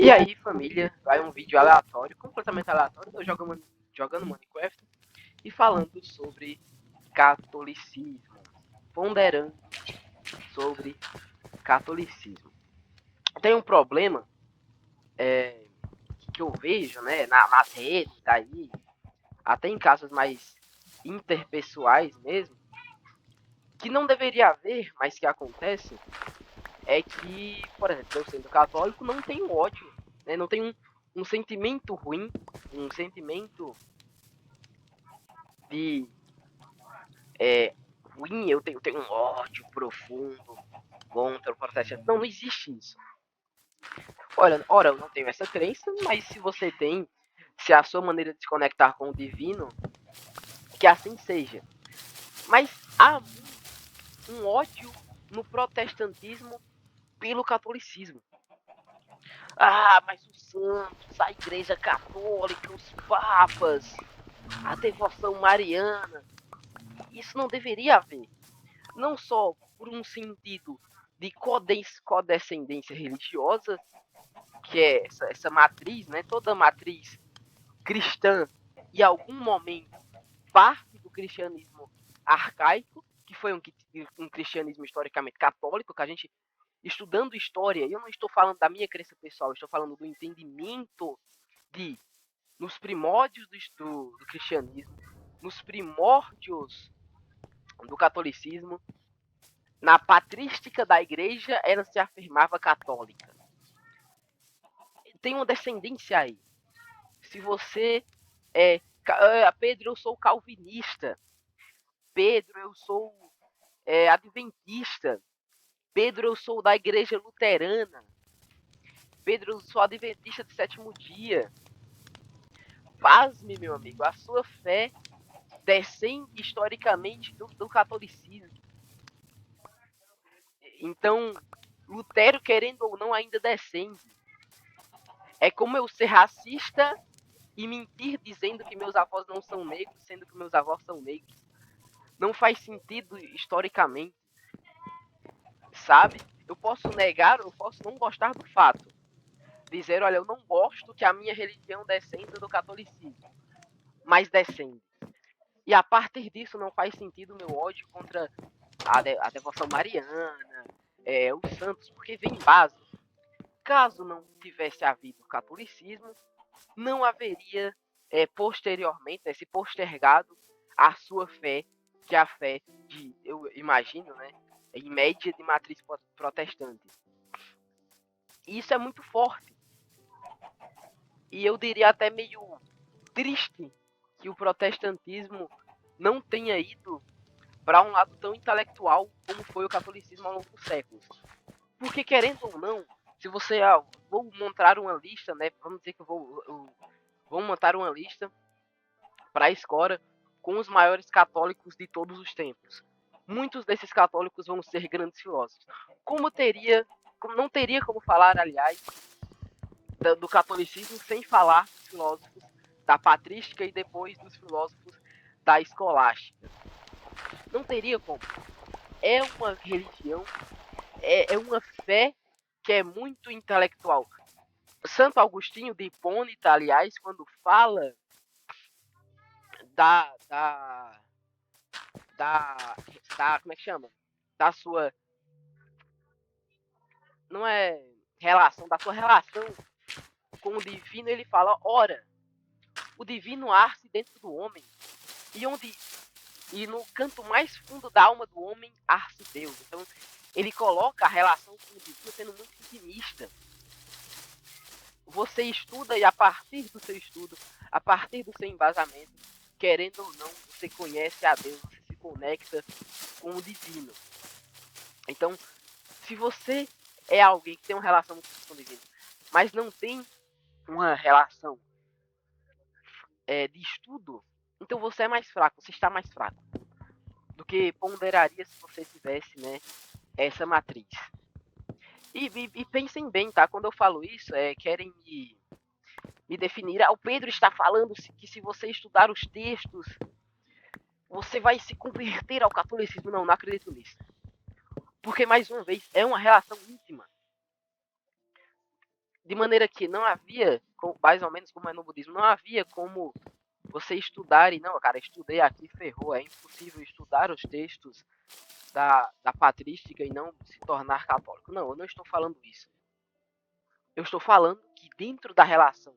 E aí, família, vai um vídeo aleatório, completamente aleatório, eu jogando Minecraft e falando sobre catolicismo, ponderando sobre catolicismo. Tem um problema que eu vejo, né, nas redes, aí, até em casos mais interpessoais mesmo, que não deveria haver, mas que acontece, é que, por exemplo, eu sendo católico, não tenho ódio, né, não tenho um sentimento ruim, um sentimento de ruim, eu tenho um ódio profundo contra o protestante. Não, não existe isso. Ora, eu não tenho essa crença, mas se você tem, se é a sua maneira de se conectar com o divino, que assim seja. Mas há um ódio no protestantismo pelo catolicismo. Ah, mas os santos, a igreja católica, os papas, a devoção mariana, isso não deveria haver. Não só por um sentido de codescendência religiosa, que é essa matriz, né? Toda matriz cristã, em algum momento, parte do cristianismo arcaico, que foi um cristianismo historicamente católico, que a gente, estudando história, eu não estou falando da minha crença pessoal, eu estou falando do entendimento de, nos primórdios do cristianismo, nos primórdios do catolicismo, na patrística da igreja, ela se afirmava católica. Tem uma descendência aí. Se você Pedro, eu sou calvinista. Pedro, eu sou adventista. Pedro, eu sou da igreja luterana. Pedro, eu sou adventista do sétimo dia. Pasme, meu amigo, a sua fé descende historicamente do catolicismo. Então, Lutero, querendo ou não, ainda descende. É como eu ser racista e mentir dizendo que meus avós não são negros, sendo que meus avós são negros. Não faz sentido historicamente, sabe? Eu posso negar, eu posso não gostar do fato. Dizer, olha, eu não gosto que a minha religião descenda do catolicismo, mas descende. E a partir disso não faz sentido o meu ódio contra a devoção mariana, os santos, porque vem base. Caso não tivesse havido o catolicismo, não haveria posteriormente, se postergado a sua fé, que é a fé de, eu imagino, né, em média de matriz protestante. E isso é muito forte. E eu diria até meio triste que o protestantismo não tenha ido para um lado tão intelectual como foi o catolicismo ao longo dos séculos. Porque, querendo ou não, se você vou montar uma lista, né? Vamos dizer que vou montar uma lista para a escola com os maiores católicos de todos os tempos. Muitos desses católicos vão ser grandes filósofos. Não teria como falar, aliás, do catolicismo sem falar dos filósofos da patrística e depois dos filósofos da escolástica. Não teria como. É uma religião, é uma fé que é muito intelectual. Santo Agostinho de Hipólita, aliás, quando fala da, da, como é que chama? Da sua, não é relação, da sua relação com o divino, ele fala, ora, o divino arce dentro do homem, e no canto mais fundo da alma do homem arce Deus. Então, ele coloca a relação com o divino sendo muito intimista. Você estuda e a partir do seu estudo, a partir do seu embasamento, querendo ou não, você conhece a Deus, você se conecta com o divino. Então, se você é alguém que tem uma relação com o divino, mas não tem uma relação de estudo, então você é mais fraco, você está mais fraco do que ponderaria se você tivesse, né, essa matriz. E pensem bem, tá? Quando eu falo isso, querem me definir. O Pedro está falando que se você estudar os textos, você vai se converter ao catolicismo. Não, não acredito nisso. Porque, mais uma vez, é uma relação íntima. De maneira que não havia, mais ou menos como é no budismo, não havia como você estudar e não, cara, estudei aqui, ferrou, é impossível estudar os textos da patrística e não se tornar católico. Não, eu não estou falando isso. Eu estou falando que dentro da relação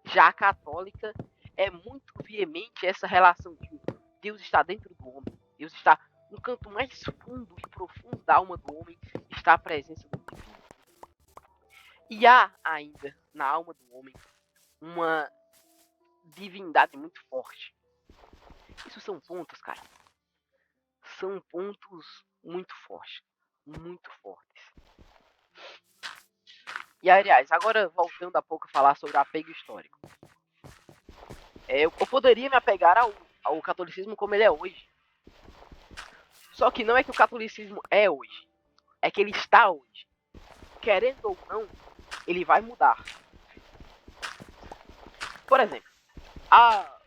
já católica é muito veemente essa relação de Deus está dentro do homem. Deus está no canto mais fundo e profundo da alma do homem, está a presença do divino. E há ainda na alma do homem uma divindade muito forte. Isso são pontos, cara. São pontos muito fortes. Muito fortes. E aliás, agora voltando a pouco a falar sobre apego histórico. Eu poderia me apegar ao catolicismo como ele é hoje. Só que não é que o catolicismo é hoje. É que ele está hoje. Querendo ou não, ele vai mudar. Por exemplo,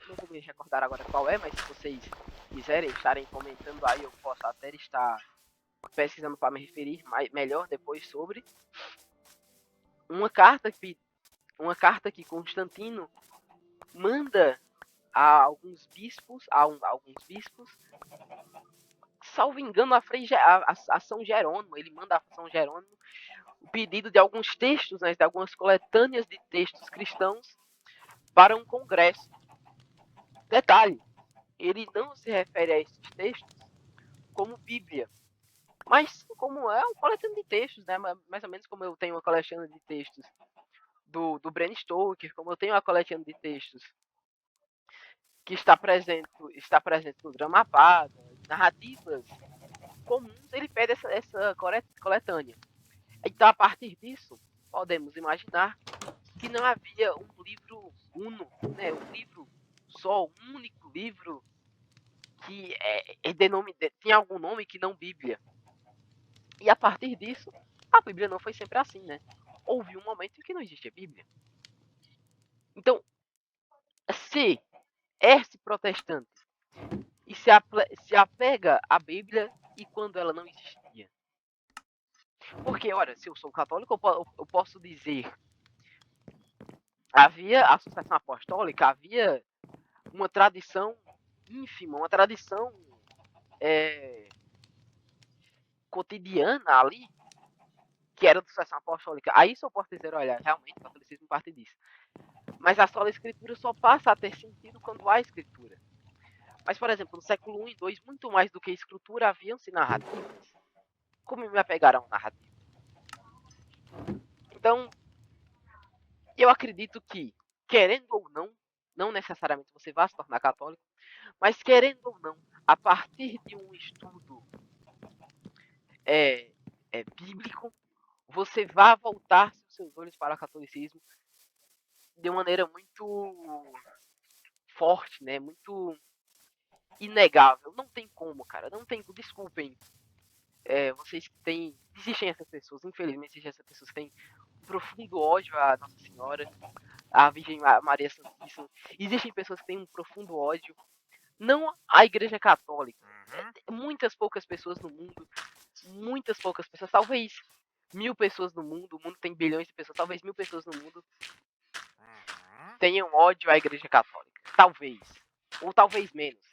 não vou me recordar agora qual é, mas se vocês quiserem estarem comentando aí, eu posso até estar pesquisando para me referir melhor depois sobre uma carta que Constantino manda a alguns bispos, salvo engano, a São Jerônimo. Ele manda a São Jerônimo o pedido de alguns textos, né, de algumas coletâneas de textos cristãos para um congresso. Detalhe, ele não se refere a esses textos como Bíblia, mas como é um coletânea de textos, né, mais ou menos como eu tenho uma coletânea de textos do Bram Stoker, como eu tenho uma coletânea de textos que está presente no Drama Paga, narrativas comuns, ele pede essa coletânea. Então, a partir disso, podemos imaginar que não havia um livro uno, né, um livro só, um único livro que tinha algum nome que não Bíblia. E a partir disso, a Bíblia não foi sempre assim, né? Houve um momento em que não existia Bíblia. Então, se esse protestante e se apega à Bíblia e quando ela não existia. Porque, olha, se eu sou católico, eu posso dizer, havia a sucessão apostólica, havia uma tradição ínfima, uma tradição cotidiana ali, que era a sucessão apostólica. Aí isso eu posso dizer, olha, realmente o catolicismo parte disso. Mas a sola escritura só passa a ter sentido quando há escritura. Mas, por exemplo, no século I e II, muito mais do que escritura, haviam-se narrativas. Como me apegaram narrativas? Então, eu acredito que, querendo ou não necessariamente você vai se tornar católico, mas querendo ou não, a partir de um estudo bíblico, você vai voltar seus olhos para o catolicismo de maneira muito forte, né? Muito inegável. Não tem como, cara. Não tem. Desculpem. Vocês que têm. Existem essas pessoas, infelizmente, existem essas pessoas que têm um profundo ódio à Nossa Senhora, à Virgem Maria Santíssima. Existem pessoas que têm um profundo ódio, não à Igreja Católica. Muitas poucas pessoas no mundo, muitas poucas pessoas, talvez 1000 pessoas no mundo, o mundo tem bilhões de pessoas, talvez 1000 pessoas no mundo tenham ódio à Igreja Católica. Talvez. Ou talvez menos.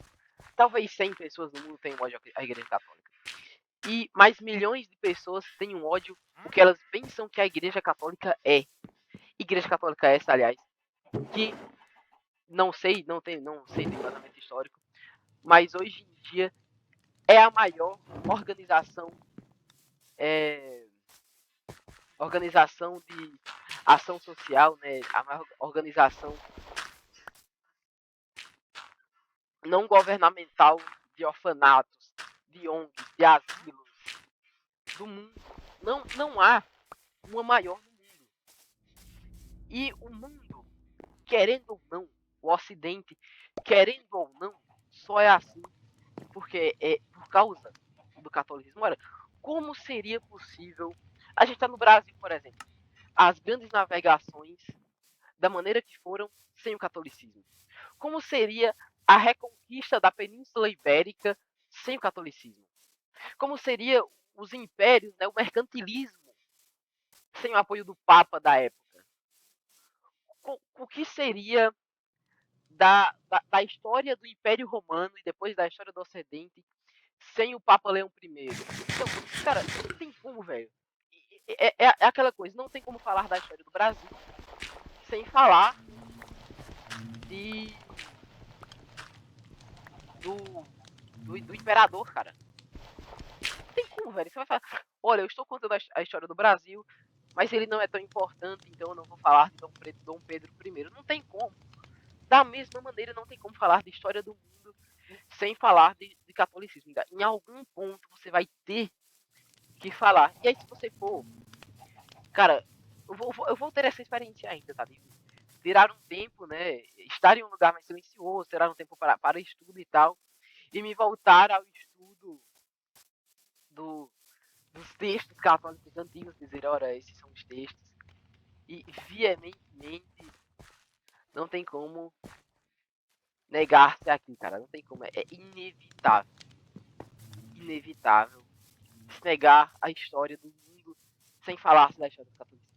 Talvez 100 pessoas no mundo tenham ódio à Igreja Católica. E mais milhões de pessoas tenham ódio porque elas pensam que a Igreja Católica é. Igreja Católica é essa, aliás, que não sei do embasamento histórico, mas hoje em dia é a maior organização de ação social, né? A maior organização não governamental de orfanatos, de ONGs, de asilos do mundo. Não há uma maior no mundo. E o mundo, querendo ou não, o Ocidente, querendo ou não, só é assim porque é por causa do catolicismo. Olha, como seria possível... A gente está no Brasil, por exemplo. As grandes navegações, da maneira que foram, sem o catolicismo. Como seria a reconquista da Península Ibérica sem o catolicismo? Como seria os impérios, né, o mercantilismo, sem o apoio do Papa da época? o que seria da história do Império Romano e depois da história do Ocidente sem o Papa Leão I? Então, cara, não tem como, velho. É aquela coisa, não tem como falar da história do Brasil sem falar de do, do imperador, cara. Não tem como, velho. Você vai falar, olha, eu estou contando a história do Brasil, mas ele não é tão importante, então eu não vou falar de Dom Pedro I. Não tem como. Da mesma maneira, não tem como falar de história do mundo sem falar de catolicismo. Em algum ponto você vai ter que falar. E aí, se você for, cara, eu vou ter essa experiência ainda, tá? De tirar um tempo, né? Estar em um lugar mais silencioso, tirar um tempo para estudo e tal, e me voltar ao estudo do, dos textos católicos antigos, dizer, ora, esses são os textos. E veementemente não tem como negar-se aqui, cara. Não tem como. É inevitável. Inevitável se negar a história do mundo sem falar da história do catolicismo.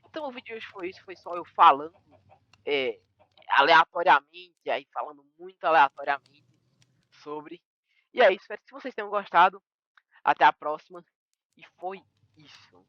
Então o vídeo de hoje foi isso, foi só eu falando é, aleatoriamente, aí falando muito aleatoriamente sobre. E é isso, espero que vocês tenham gostado. Até a próxima. E foi isso.